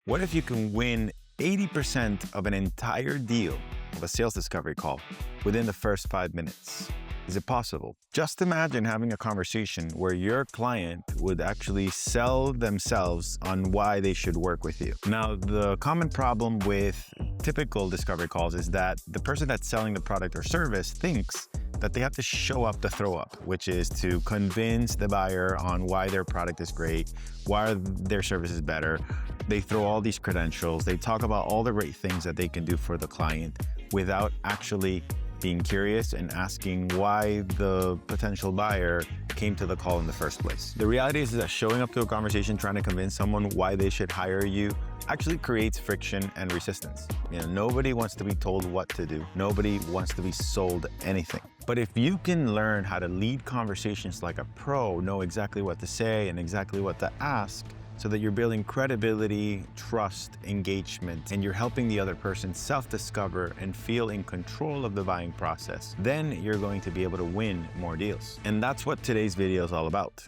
What if you can win 80% of an entire deal of a sales discovery call within the first 5 minutes? Is it possible? Just imagine having a conversation where your client would actually sell themselves on why they should work with you. Now, the common problem with typical discovery calls is that the person that's selling the product or service thinks that they have to show up to throw up, which is to convince the buyer on why their product is great, why their service is better. They throw all these credentials. They talk about all the great things that they can do for the client without actually being curious and asking why the potential buyer came to the call in the first place. The reality is that showing up to a conversation trying to convince someone why they should hire you actually creates friction and resistance. Nobody wants to be told what to do. Nobody wants to be sold anything. But if you can learn how to lead conversations like a pro, know exactly what to say and exactly what to ask, so that you're building credibility, trust, engagement, and you're helping the other person self-discover and feel in control of the buying process, then you're going to be able to win more deals. And that's what today's video is all about.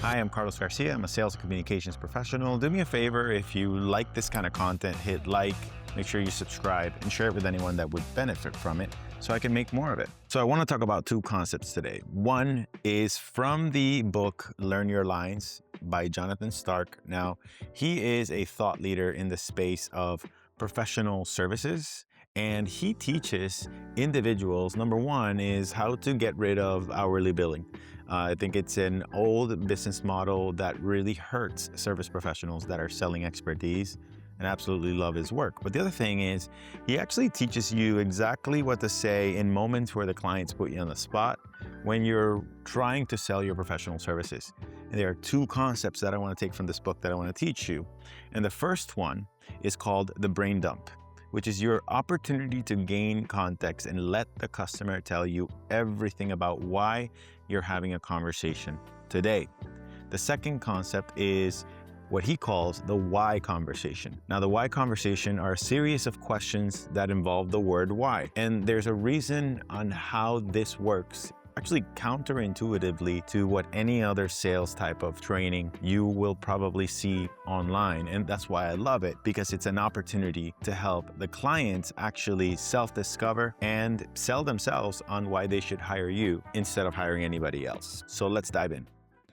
Hi, I'm Carlos Garcia. I'm a sales and communications professional. Do me a favor, if you like this kind of content, hit like, make sure you subscribe, and share it with anyone that would benefit from it so I can make more of it. So I want to talk about two concepts today. One is from the book, Learn Your Lines by Jonathan Stark. Now, he is a thought leader in the space of professional services, and he teaches individuals, number one, is how to get rid of hourly billing. I think it's an old business model that really hurts service professionals that are selling expertise, and absolutely love his work. But the other thing is, he actually teaches you exactly what to say in moments where the clients put you on the spot when you're trying to sell your professional services. And there are two concepts that I want to take from this book that I want to teach you. And the first one is called the brain dump, which is your opportunity to gain context and let the customer tell you everything about why you're having a conversation today. The second concept is what he calls the why conversation. Now, the why conversation are a series of questions that involve the word why. And there's a reason on how this works, actually counterintuitively to what any other sales type of training you will probably see online. And that's why I love it, because it's an opportunity to help the clients actually self-discover and sell themselves on why they should hire you instead of hiring anybody else. So let's dive in.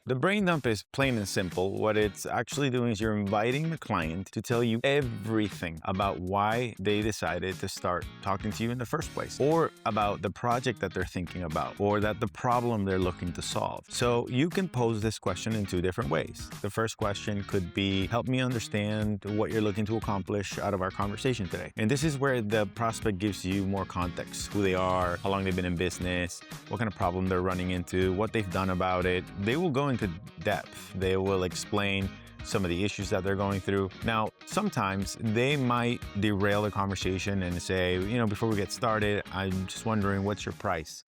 The brain dump is plain and simple. What it's actually doing is you're inviting the client to tell you everything about why they decided to start talking to you in the first place, or about the project that they're thinking about, or that the problem they're looking to solve. So you can pose this question in two different ways. The first question could be, help me understand what you're looking to accomplish out of our conversation today. And this is where the prospect gives you more context, who they are, how long they've been in business, what kind of problem they're running into, what they've done about it. They will go into depth. They will explain some of the issues that they're going through. Now, sometimes they might derail the conversation and say, before we get started, I'm just wondering, what's your price?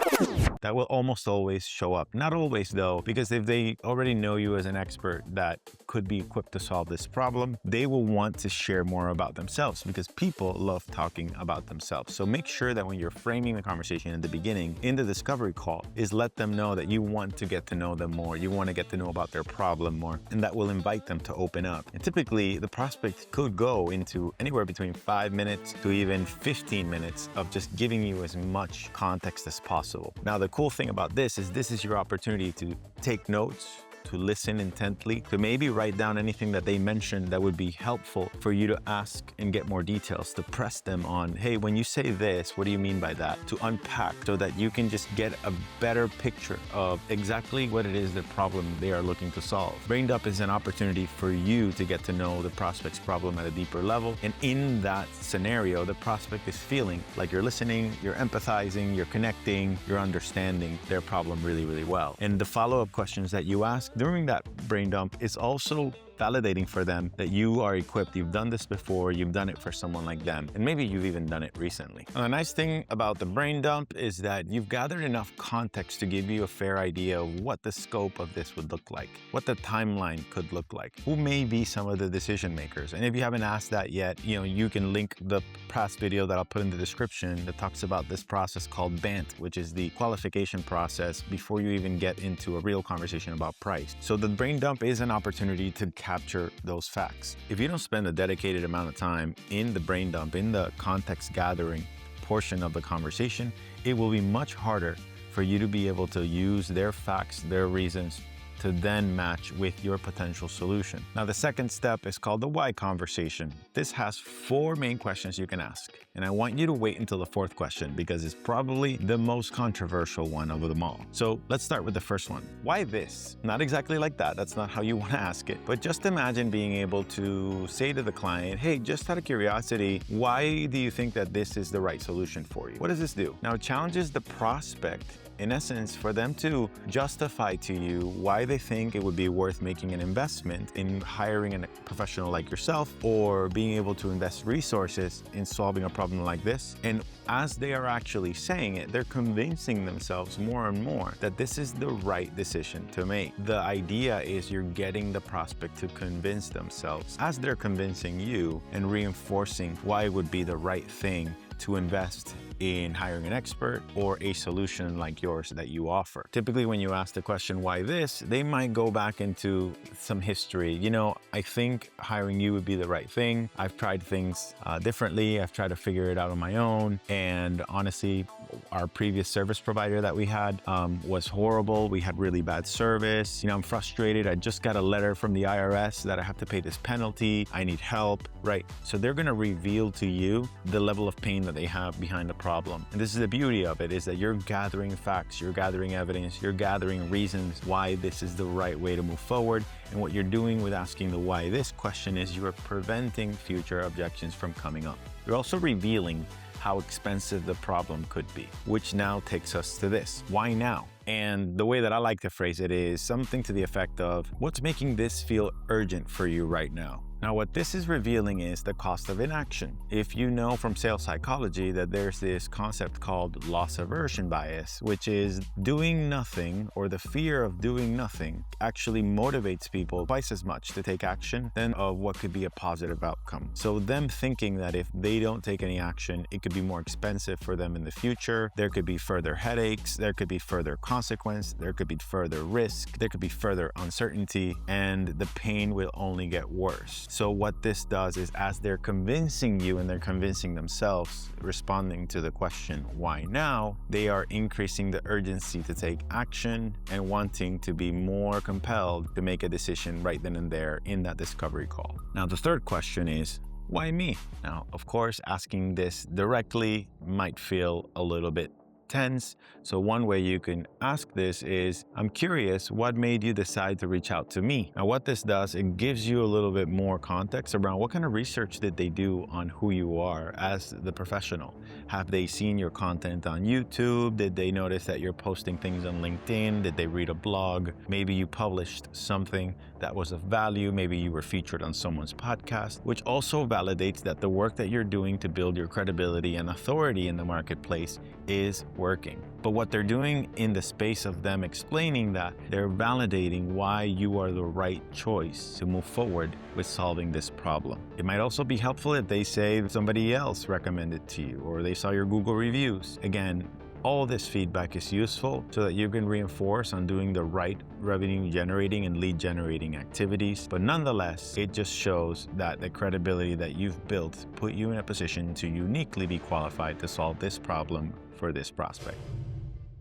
That will almost always show up. Not always though, because if they already know you as an expert that could be equipped to solve this problem, they will want to share more about themselves, because people love talking about themselves. So make sure that when you're framing the conversation in the beginning, in the discovery call, is let them know that you want to get to know them more. You want to get to know about their problem more, and that will invite them to open up. And typically the prospect could go into anywhere between 5 minutes to even 15 minutes of just giving you as much context as possible. Now, the cool thing about this is your opportunity to take notes, to listen intently, to maybe write down anything that they mentioned that would be helpful for you to ask and get more details, to press them on, hey, when you say this, what do you mean by that? To unpack so that you can just get a better picture of exactly what it is, the problem they are looking to solve. Brain dump is an opportunity for you to get to know the prospect's problem at a deeper level. And in that scenario, the prospect is feeling like you're listening, you're empathizing, you're connecting, you're understanding their problem really, really well. And the follow-up questions that you ask during that brain dump is also validating for them that you are equipped. You've done this before, you've done it for someone like them, and maybe you've even done it recently. And the nice thing about the brain dump is that you've gathered enough context to give you a fair idea of what the scope of this would look like, what the timeline could look like, who may be some of the decision makers. And if you haven't asked that yet, you can link the past video that I'll put in the description that talks about this process called BANT, which is the qualification process before you even get into a real conversation about price. So the brain dump is an opportunity to capture those facts. If you don't spend a dedicated amount of time in the brain dump, in the context gathering portion of the conversation, it will be much harder for you to be able to use their facts, their reasons, to then match with your potential solution. Now, the second step is called the why conversation. This has 4 main questions you can ask. And I want you to wait until the 4th question because it's probably the most controversial one of them all. So let's start with the first one. Why this? Not exactly like that. That's not how you want to ask it. But just imagine being able to say to the client, hey, just out of curiosity, why do you think that this is the right solution for you? What does this do? Now, it challenges the prospect, in essence, for them to justify to you why they think it would be worth making an investment in hiring a professional like yourself or being able to invest resources in solving a problem like this. And as they are actually saying it, they're convincing themselves more and more that this is the right decision to make. The idea is you're getting the prospect to convince themselves as they're convincing you and reinforcing why it would be the right thing to invest in hiring an expert or a solution like yours that you offer. Typically, when you ask the question, why this, they might go back into some history. You know, I think hiring you would be the right thing. I've tried things differently. I've tried to figure it out on my own. And honestly, our previous service provider that we had was horrible. We had really bad service. You know, I'm frustrated. I just got a letter from the IRS that I have to pay this penalty. I need help, right? So they're gonna reveal to you the level of pain that they have behind the problem. And this is the beauty of it, is that you're gathering facts, you're gathering evidence, you're gathering reasons why this is the right way to move forward. And what you're doing with asking the why this question is you are preventing future objections from coming up. You're also revealing how expensive the problem could be, which now takes us to this. Why now? And the way that I like to phrase it is something to the effect of, what's making this feel urgent for you right now? Now, what this is revealing is the cost of inaction. If you know from sales psychology that there's this concept called loss aversion bias, which is doing nothing, or the fear of doing nothing actually motivates people twice as much to take action than of what could be a positive outcome. So them thinking that if they don't take any action, it could be more expensive for them in the future. There could be further headaches. There could be further consequence. There could be further risk. There could be further uncertainty, and the pain will only get worse. So what this does is, as they're convincing you and they're convincing themselves, responding to the question, why now, they are increasing the urgency to take action and wanting to be more compelled to make a decision right then and there in that discovery call. Now, the third question is, why me? Now, of course, asking this directly might feel a little bit tense. So one way you can ask this is, I'm curious, what made you decide to reach out to me? Now, what this does, it gives you a little bit more context around what kind of research did they do on who you are as the professional. Have they seen your content on YouTube? Did they notice that you're posting things on LinkedIn? Did they read a blog? Maybe you published something that was of value. Maybe you were featured on someone's podcast, which also validates that the work that you're doing to build your credibility and authority in the marketplace is working. But what they're doing in the space of them explaining that, they're validating why you are the right choice to move forward with solving this problem. It might also be helpful if they say somebody else recommended to you, or they saw your Google reviews. Again, all this feedback is useful so that you can reinforce on doing the right revenue generating and lead generating activities. But nonetheless, it just shows that the credibility that you've built put you in a position to uniquely be qualified to solve this problem for this prospect.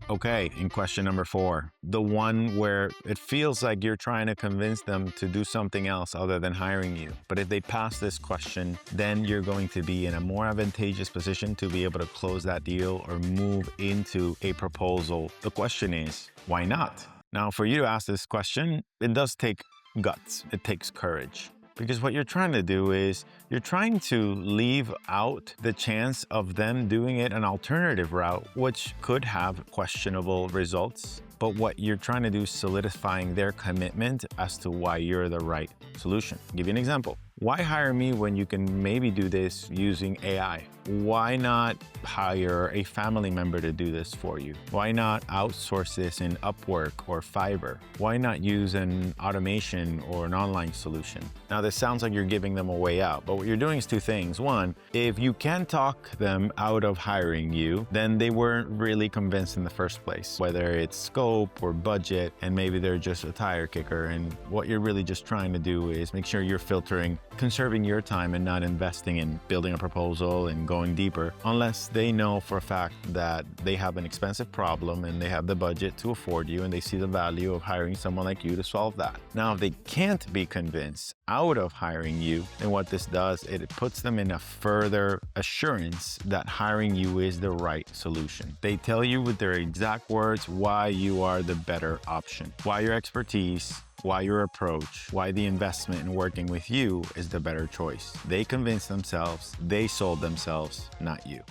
Okay, in question number 4, the one where it feels like you're trying to convince them to do something else other than hiring you. But if they pass this question, then you're going to be in a more advantageous position to be able to close that deal or move into a proposal. The question is, why not? Now, for you to ask this question, it does take guts. It takes courage. Because what you're trying to do is you're trying to leave out the chance of them doing it an alternative route, which could have questionable results. But what you're trying to do is solidifying their commitment as to why you're the right solution. I'll give you an example. Why hire me when you can maybe do this using AI? Why not hire a family member to do this for you? Why not outsource this in Upwork or Fiverr? Why not use an automation or an online solution? Now, this sounds like you're giving them a way out, but what you're doing is two things. One, if you can talk them out of hiring you, then they weren't really convinced in the first place, whether it's scope or budget, and maybe they're just a tire kicker. And what you're really just trying to do is make sure you're filtering, conserving your time and not investing in building a proposal and going deeper, unless they know for a fact that they have an expensive problem and they have the budget to afford you and they see the value of hiring someone like you to solve that. Now, if they can't be convinced out of hiring you, then what this does, it puts them in a further assurance that hiring you is the right solution. They tell you with their exact words why you are the better option, why your expertise, why your approach, why the investment in working with you is the better choice. They convinced themselves, they sold themselves, not you.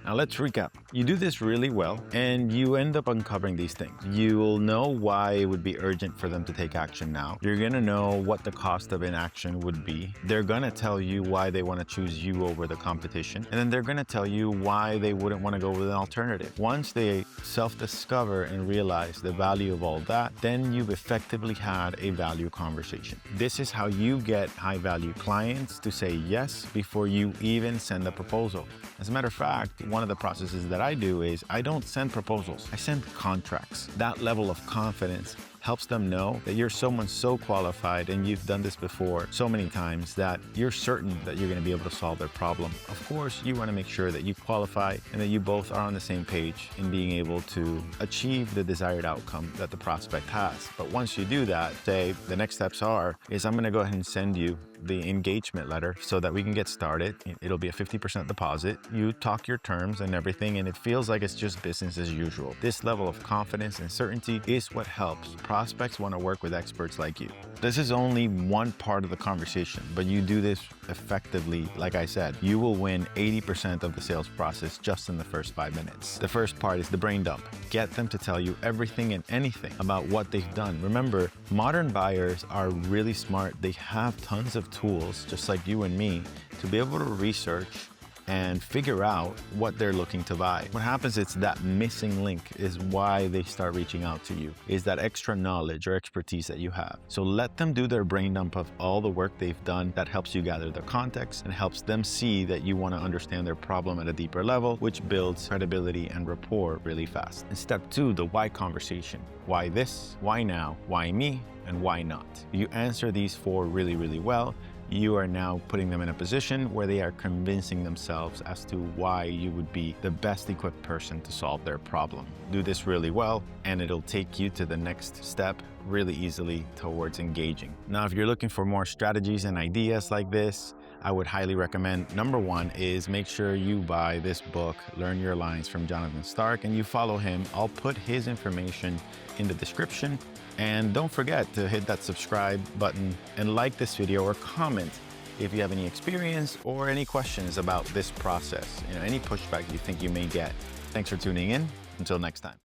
Now let's recap. You do this really well and you end up uncovering these things. You'll know why it would be urgent for them to take action now. You're gonna know what the cost of inaction would be. They're gonna tell you why they wanna choose you over the competition. And then they're gonna tell you why they wouldn't wanna go with an alternative. Once they self-discover and realize the value of all that, then you've effectively had a value conversation. This is how you get high-value clients to say yes before you even send a proposal. As a matter of fact, one of the processes that I do is I don't send proposals, I send contracts. That level of confidence helps them know that you're someone so qualified and you've done this before so many times that you're certain that you're going to be able to solve their problem. Of course, you want to make sure that you qualify and that you both are on the same page in being able to achieve the desired outcome that the prospect has. But once you do that, say the next steps is I'm going to go ahead and send you the engagement letter so that we can get started. It'll be a 50% deposit. You talk your terms and everything, and it feels like it's just business as usual. This level of confidence and certainty is what helps prospects want to work with experts like you. This is only one part of the conversation, but you do this effectively. Like I said, you will win 80% of the sales process just in the first 5 minutes. The first part is the brain dump. Get them to tell you everything and anything about what they've done. Remember, modern buyers are really smart. They have tons of tools, just like you and me, to be able to research and figure out what they're looking to buy. What happens is that missing link is why they start reaching out to you, is that extra knowledge or expertise that you have. So let them do their brain dump of all the work they've done that helps you gather their context and helps them see that you want to understand their problem at a deeper level, which builds credibility and rapport really fast. And step 2, the why conversation. Why this? Why now? Why me? And why not? You answer these 4 really, really well. You are now putting them in a position where they are convincing themselves as to why you would be the best equipped person to solve their problem. Do this really well, and it'll take you to the next step really easily towards engaging. Now, if you're looking for more strategies and ideas like this, I would highly recommend, number 1 is make sure you buy this book, Learn Your Lines from Jonathan Stark, and you follow him. I'll put his information in the description. And don't forget to hit that subscribe button and like this video or comment if you have any experience or any questions about this process, any pushback you think you may get. Thanks for tuning in. Until next time.